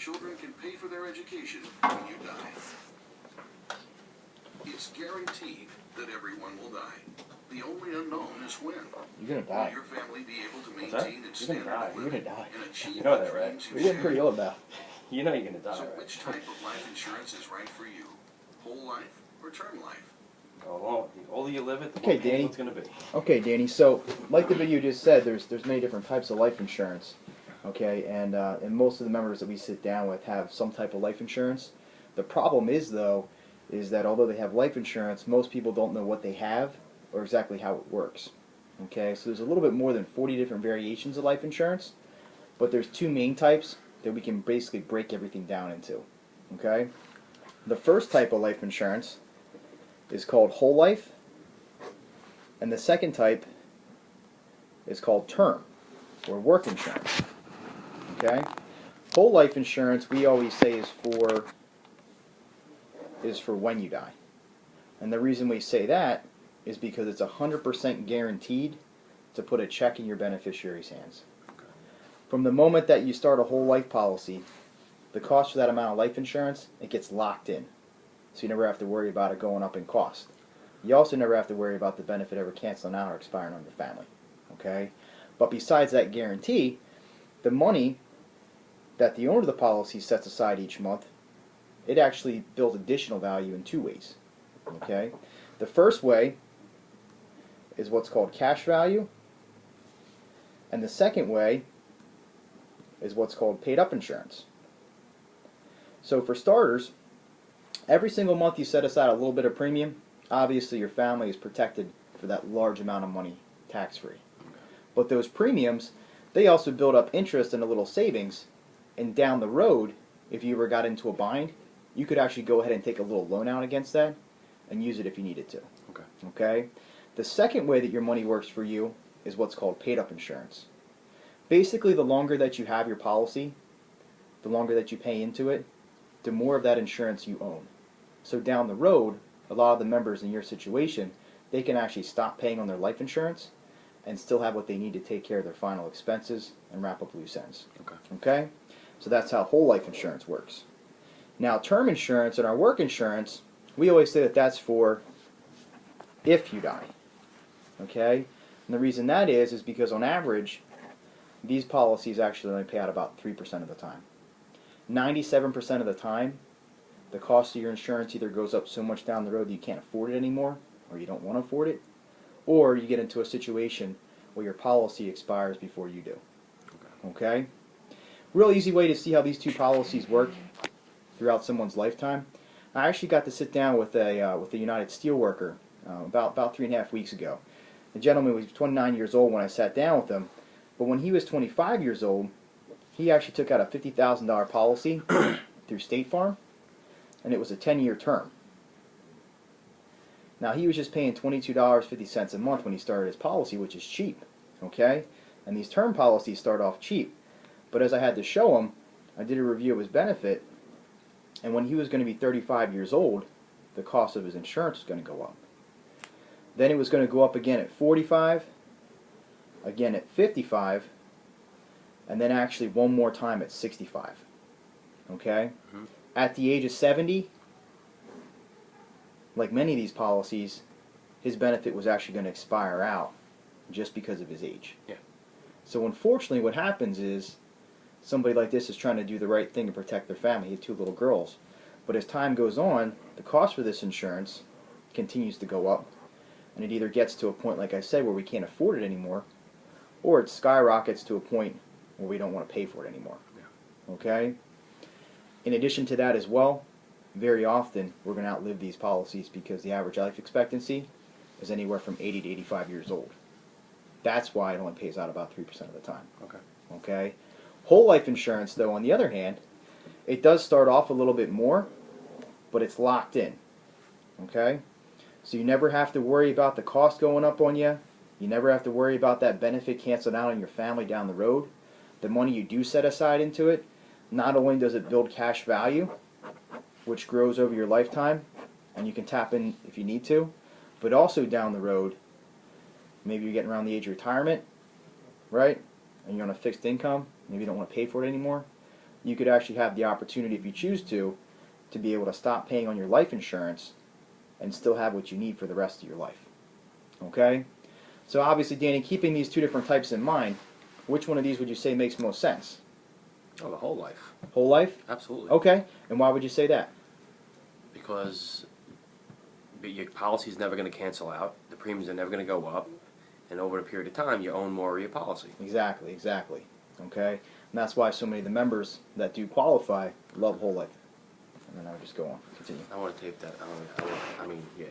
children can pay for their education when you die. It's guaranteed that everyone will die. The only unknown is when. You're gonna die. Will your family be able to What's that? maintain its You're gonna standard die. of You're living gonna die. and achieve You know the that, right? dreams you You're getting share? pretty old now. You know you're gonna die, So right? which type of life insurance is right for you? Whole life or term life? Well, the older you live it, the Okay, more painful Danny. it's gonna be. Okay, Danny. So, like the video just said, there's many different types of life insurance. Okay, and most of the members that we sit down with have some type of life insurance. The problem is, though, is that although they have life insurance, most people don't know what they have or exactly how it works. Okay, so there's a little bit more than 40 different variations of life insurance, but there's two main types that we can basically break everything down into. Okay, the first type of life insurance is called whole life, and the second type is called term or work insurance. Okay, whole life insurance we always say is for when you die, and the reason we say that is because it's 100% guaranteed to put a check in your beneficiary's hands. From the moment that you start a whole life policy, the cost for that amount of life insurance, it gets locked in. So you never have to worry about it going up in cost. You also never have to worry about the benefit ever canceling out or expiring on your family. Okay? But besides that guarantee, the money that the owner of the policy sets aside each month, it actually builds additional value in two ways. Okay? The first way is what's called cash value, and the second way is what's called paid up insurance. So for starters, every single month you set aside a little bit of premium, obviously your family is protected for that large amount of money tax-free. But those premiums, they also build up interest and a little savings, and down the road, if you ever got into a bind, you could actually go ahead and take a little loan out against that and use it if you needed to. Okay. Okay? The second way that your money works for you is what's called paid up insurance. Basically, the longer that you have your policy, the longer that you pay into it, the more of that insurance you own. So down the road, a lot of the members in your situation, they can actually stop paying on their life insurance and still have what they need to take care of their final expenses and wrap up loose ends. Okay. Okay? So that's how whole life insurance works. Now, term insurance and our work insurance, we always say that that's for if you die. Okay? And the reason that is because on average, these policies actually only pay out about 3% of the time. 97% of the time, the cost of your insurance either goes up so much down the road that you can't afford it anymore, or you don't want to afford it, or you get into a situation where your policy expires before you do. Okay? Real easy way to see how these two policies work throughout someone's lifetime. I actually got to sit down with a United Steelworker about 3.5 weeks ago. The gentleman was 29 years old when I sat down with him, but when he was 25 years old, he actually took out a $50,000 policy through State Farm, and it was a 10-year term. Now, he was just paying $22.50 a month when he started his policy, which is cheap, okay? And these term policies start off cheap. But as I had to show him, I did a review of his benefit, and when he was going to be 35 years old, the cost of his insurance was going to go up. Then it was going to go up again at 45, again at 55, and then actually one more time at 65. Okay? Mm-hmm. At the age of 70, like many of these policies, his benefit was actually going to expire out just because of his age. Yeah. So unfortunately what happens is somebody like this is trying to do the right thing to protect their family. He had 2 little girls. But as time goes on, the cost for this insurance continues to go up. And it either gets to a point, like I said, where we can't afford it anymore, or it skyrockets to a point where we don't want to pay for it anymore. Yeah. Okay? In addition to that as well, very often we're going to outlive these policies because the average life expectancy is anywhere from 80 to 85 years old. That's why it only pays out about 3% of the time. Okay. Okay? Whole life insurance, though, on the other hand, it does start off a little bit more, but it's locked in. Okay? So you never have to worry about the cost going up on you. You never have to worry about that benefit canceling out on your family down the road. The money you do set aside into it, not only does it build cash value, which grows over your lifetime, and you can tap in if you need to, but also down the road, maybe you're getting around the age of retirement, right? And you're on a fixed income, maybe you don't want to pay for it anymore. you could actually have the opportunity, if you choose to be able to stop paying on your life insurance and still have what you need for the rest of your life. Okay? So obviously, Danny, keeping these two different types in mind, which one of these would you say makes most sense? Oh, the whole life. Whole life? Absolutely. Okay. And why would you say that? Because your policy's never going to cancel out. The premiums are never going to go up. And over a period of time, you own more of your policy. Exactly, exactly. Okay? And that's why so many of the members that do qualify love whole life. And then I would just go on. Continue. I want to tape that. I mean, yeah.